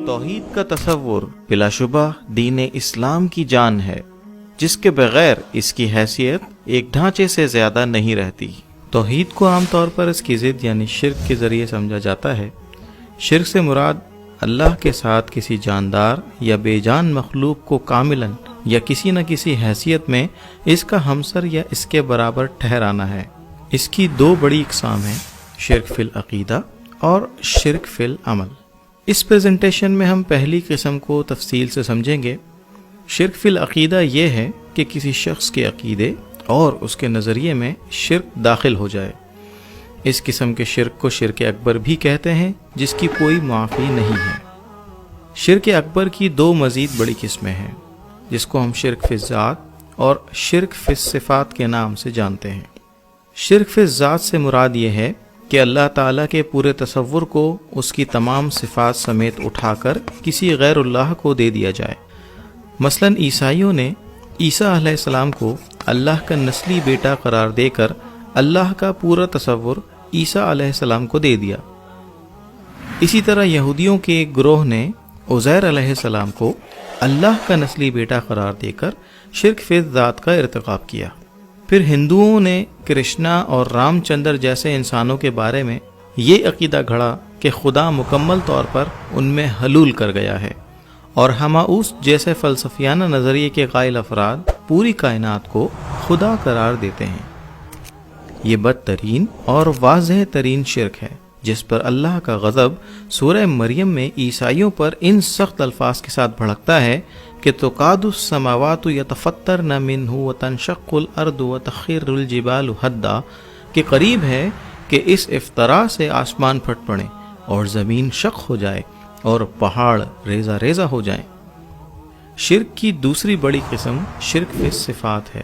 توحید کا تصور بلا شبہ دین اسلام کی جان ہے، جس کے بغیر اس کی حیثیت ایک ڈھانچے سے زیادہ نہیں رہتی۔ توحید کو عام طور پر اس کی ضد یعنی شرک کے ذریعے سمجھا جاتا ہے۔ شرک سے مراد اللہ کے ساتھ کسی جاندار یا بے جان مخلوق کو کاملاً یا کسی نہ کسی حیثیت میں اس کا ہمسر یا اس کے برابر ٹھہرانا ہے۔ اس کی دو بڑی اقسام ہیں، شرک فی العقیدہ اور شرک فی العمل۔ اس پریزنٹیشن میں ہم پہلی قسم کو تفصیل سے سمجھیں گے۔ شرک فی العقیدہ یہ ہے کہ کسی شخص کے عقیدے اور اس کے نظریے میں شرک داخل ہو جائے۔ اس قسم کے شرک کو شرک اکبر بھی کہتے ہیں، جس کی کوئی معافی نہیں ہے۔ شرک اکبر کی دو مزید بڑی قسمیں ہیں، جس کو ہم شرک فی الذات اور شرک فی الصفات کے نام سے جانتے ہیں۔ شرک فی الذات سے مراد یہ ہے کہ اللہ تعالیٰ کے پورے تصور کو اس کی تمام صفات سمیت اٹھا کر کسی غیر اللہ کو دے دیا جائے۔ مثلا عیسائیوں نے عیسیٰ علیہ السلام کو اللہ کا نسلی بیٹا قرار دے کر اللہ کا پورا تصور عیسیٰ علیہ السلام کو دے دیا۔ اسی طرح یہودیوں کے ایک گروہ نے عزیر علیہ السلام کو اللہ کا نسلی بیٹا قرار دے کر شرک فی الذات کا ارتکاب کیا۔ پھر ہندوؤں نے کرشنا اور رام چندر جیسے انسانوں کے بارے میں یہ عقیدہ گھڑا کہ خدا مکمل طور پر ان میں حلول کر گیا ہے، اور ہماؤس جیسے فلسفیانہ نظریے کے قائل افراد پوری کائنات کو خدا قرار دیتے ہیں۔ یہ بدترین اور واضح ترین شرک ہے، جس پر اللہ کا غضب سورہ مریم میں عیسائیوں پر ان سخت الفاظ کے ساتھ بھڑکتا ہے کہ تکاد السماوات یتفطرن منہ وتنشق الارض وتخر الجبال حدا، کہ قریب ہے کہ اس افتراء سے آسمان پھٹ پڑے اور زمین شق ہو جائے اور پہاڑ ریزہ ریزہ ہو جائیں۔ شرک کی دوسری بڑی قسم شرک فی الصفات ہے۔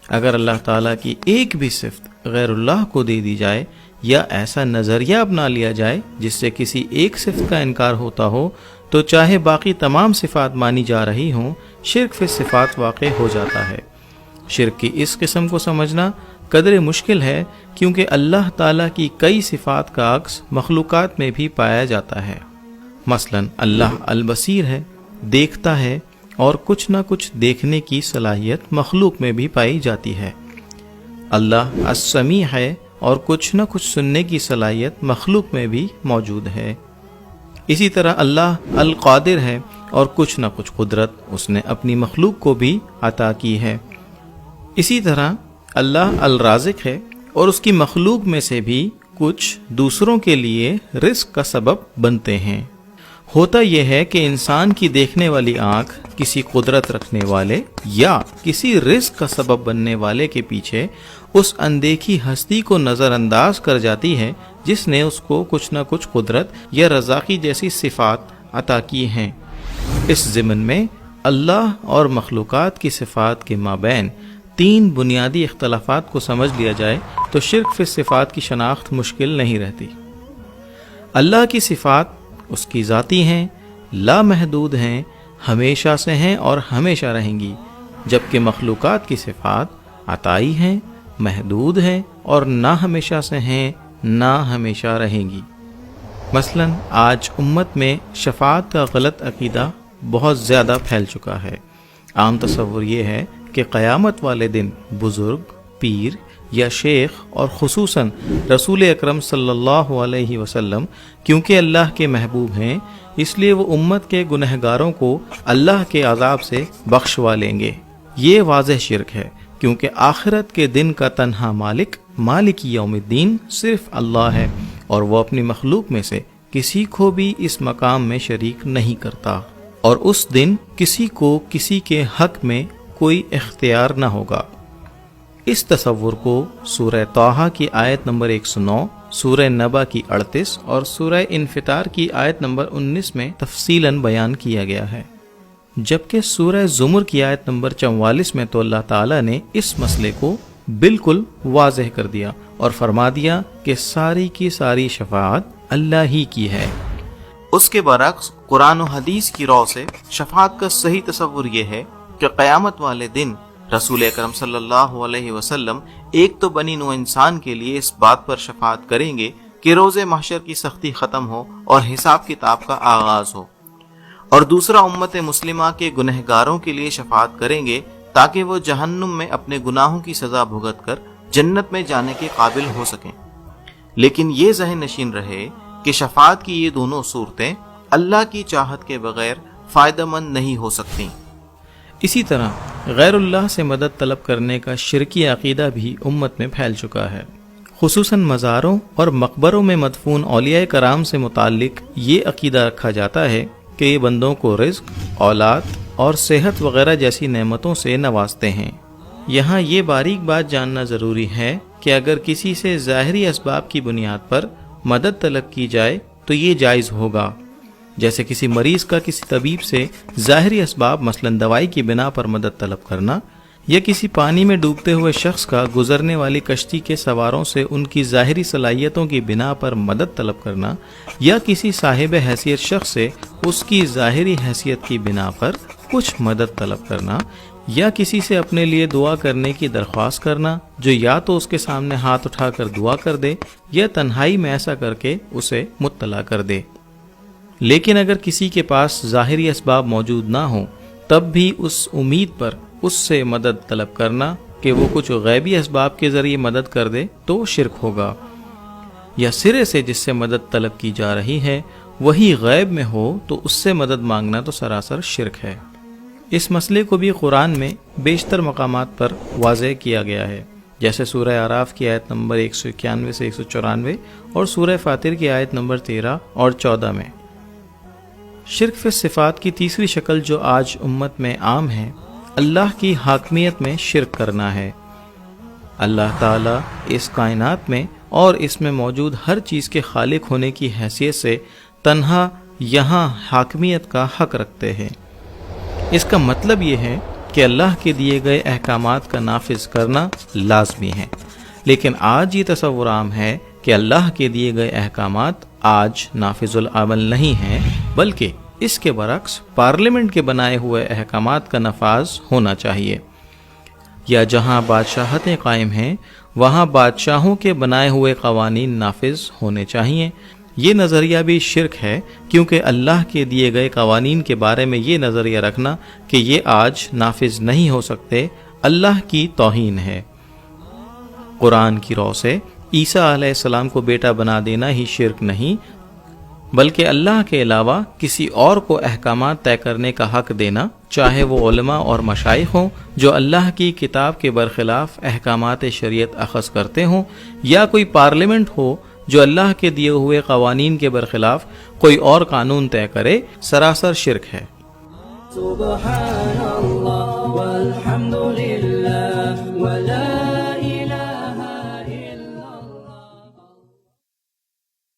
اگر اللہ تعالیٰ کی ایک بھی صفت غیر اللہ کو دے دی جائے یا ایسا نظریہ اپنا لیا جائے جس سے کسی ایک صفت کا انکار ہوتا ہو، تو چاہے باقی تمام صفات مانی جا رہی ہوں، شرک فی الصفات واقع ہو جاتا ہے۔ شرک کی اس قسم کو سمجھنا قدر مشکل ہے، کیونکہ اللہ تعالیٰ کی کئی صفات کا عکس مخلوقات میں بھی پایا جاتا ہے۔ مثلا اللہ البصیر ہے، دیکھتا ہے، اور کچھ نہ کچھ دیکھنے کی صلاحیت مخلوق میں بھی پائی جاتی ہے۔ اللہ السمیع ہے، اور کچھ نہ کچھ سننے کی صلاحیت مخلوق میں بھی موجود ہے۔ اسی طرح اللہ القادر ہے، اور کچھ نہ کچھ قدرت اس نے اپنی مخلوق کو بھی عطا کی ہے۔ اسی طرح اللہ الرازق ہے، اور اس کی مخلوق میں سے بھی کچھ دوسروں کے لیے رزق کا سبب بنتے ہیں۔ ہوتا یہ ہے کہ انسان کی دیکھنے والی آنکھ کسی قدرت رکھنے والے یا کسی رزق کا سبب بننے والے کے پیچھے اس اندیکھی ہستی کو نظر انداز کر جاتی ہے جس نے اس کو کچھ نہ کچھ قدرت یا رزاقی جیسی صفات عطا کی ہیں۔ اس ضمن میں اللہ اور مخلوقات کی صفات کے مابین تین بنیادی اختلافات کو سمجھ لیا جائے تو شرک فی الصفات کی شناخت مشکل نہیں رہتی۔ اللہ کی صفات اس کی ذاتی ہیں، لامحدود ہیں، ہمیشہ سے ہیں اور ہمیشہ رہیں گی، جبکہ مخلوقات کی صفات عطائی ہیں، محدود ہیں اور نہ ہمیشہ سے ہیں نہ ہمیشہ رہیں گی۔ مثلا آج امت میں شفاعت کا غلط عقیدہ بہت زیادہ پھیل چکا ہے۔ عام تصور یہ ہے کہ قیامت والے دن بزرگ، پیر یا شیخ اور خصوصاً رسول اکرم صلی اللہ علیہ وسلم کیونکہ اللہ کے محبوب ہیں، اس لیے وہ امت کے گنہگاروں کو اللہ کے عذاب سے بخشوا لیں گے۔ یہ واضح شرک ہے، کیونکہ آخرت کے دن کا تنہا مالک یوم الدین صرف اللہ ہے، اور وہ اپنی مخلوق میں سے کسی کو بھی اس مقام میں شریک نہیں کرتا، اور اس دن کسی کو کسی کے حق میں کوئی اختیار نہ ہوگا۔ اس تصور کو سورہ طٰہٰ کی آیت نمبر 109، سورہ نبا کی 38 اور سورہ انفطار کی آیت نمبر 19 میں تفصیلاً بیان کیا گیا ہے، جبکہ سورہ زمر کی آیت نمبر 44 میں تو اللہ تعالیٰ نے اس مسئلے کو بالکل واضح کر دیا اور فرما دیا کہ ساری کی ساری شفاعت اللہ ہی کی ہے۔ اس کے برعکس قرآن و حدیث کی رو سے شفاعت کا صحیح تصور یہ ہے کہ قیامت والے دن رسول اکرم صلی اللہ علیہ وسلم ایک تو بنی نوع انسان کے لیے اس بات پر شفاعت کریں گے کہ روز محشر کی سختی ختم ہو اور حساب کتاب کا آغاز ہو، اور دوسرا امت مسلمہ کے گنہگاروں کے لیے شفاعت کریں گے تاکہ وہ جہنم میں اپنے گناہوں کی سزا بھگت کر جنت میں جانے کے قابل ہو سکیں۔ لیکن یہ ذہن نشین رہے کہ شفاعت کی یہ دونوں صورتیں اللہ کی چاہت کے بغیر فائدہ مند نہیں ہو سکتی۔ اسی طرح غیر اللہ سے مدد طلب کرنے کا شرکی عقیدہ بھی امت میں پھیل چکا ہے۔ خصوصاً مزاروں اور مقبروں میں مدفون اولیاء کرام سے متعلق یہ عقیدہ رکھا جاتا ہے کہ یہ بندوں کو رزق، اولاد اور صحت وغیرہ جیسی نعمتوں سے نوازتے ہیں۔ یہاں یہ باریک بات جاننا ضروری ہے کہ اگر کسی سے ظاہری اسباب کی بنیاد پر مدد طلب کی جائے تو یہ جائز ہوگا، جیسے کسی مریض کا کسی طبیب سے ظاہری اسباب مثلاً دوائی کی بنا پر مدد طلب کرنا، یا کسی پانی میں ڈوبتے ہوئے شخص کا گزرنے والی کشتی کے سواروں سے ان کی ظاہری صلاحیتوں کی بنا پر مدد طلب کرنا، یا کسی صاحب حیثیت شخص سے اس کی ظاہری حیثیت کی بنا پر کچھ مدد طلب کرنا، یا کسی سے اپنے لیے دعا کرنے کی درخواست کرنا جو یا تو اس کے سامنے ہاتھ اٹھا کر دعا کر دے یا تنہائی میں ایسا کر کے اسے مطلع کر دے۔ لیکن اگر کسی کے پاس ظاہری اسباب موجود نہ ہوں تب بھی اس امید پر اس سے مدد طلب کرنا کہ وہ کچھ غیبی اسباب کے ذریعے مدد کر دے تو شرک ہوگا، یا سرے سے جس سے مدد طلب کی جا رہی ہے وہی غیب میں ہو تو اس سے مدد مانگنا تو سراسر شرک ہے۔ اس مسئلے کو بھی قرآن میں بیشتر مقامات پر واضح کیا گیا ہے، جیسے سورہ اعراف کی آیت نمبر 191 سے 194 اور سورہ فاطر کی آیت نمبر 13 اور 14 میں۔ شرک فی الصفات کی تیسری شکل جو آج امت میں عام ہے، اللہ کی حاکمیت میں شرک کرنا ہے۔ اللہ تعالیٰ اس کائنات میں اور اس میں موجود ہر چیز کے خالق ہونے کی حیثیت سے تنہا یہاں حاکمیت کا حق رکھتے ہیں۔ اس کا مطلب یہ ہے کہ اللہ کے دیے گئے احکامات کا نافذ کرنا لازمی ہے، لیکن آج یہ تصور عام ہے کہ اللہ کے دیے گئے احکامات آج نافذ العمل نہیں ہیں، بلکہ اس کے برعکس پارلیمنٹ کے بنائے ہوئے احکامات کا نفاذ ہونا چاہیے، یا جہاں بادشاہتیں قائم ہیں وہاں بادشاہوں کے بنائے ہوئے قوانین نافذ ہونے چاہیے۔ یہ نظریہ بھی شرک ہے، کیونکہ اللہ کے دیے گئے قوانین کے بارے میں یہ نظریہ رکھنا کہ یہ آج نافذ نہیں ہو سکتے اللہ کی توہین ہے۔ قرآن کی رو سے عیسیٰ علیہ السلام کو بیٹا بنا دینا ہی شرک نہیں، بلکہ اللہ کے علاوہ کسی اور کو احکامات طے کرنے کا حق دینا، چاہے وہ علماء اور مشائخ ہوں جو اللہ کی کتاب کے برخلاف احکامات شریعت اخذ کرتے ہوں، یا کوئی پارلیمنٹ ہو جو اللہ کے دیے ہوئے قوانین کے برخلاف کوئی اور قانون طے کرے، سراسر شرک ہے۔ سبحان اللہ والحمد للہ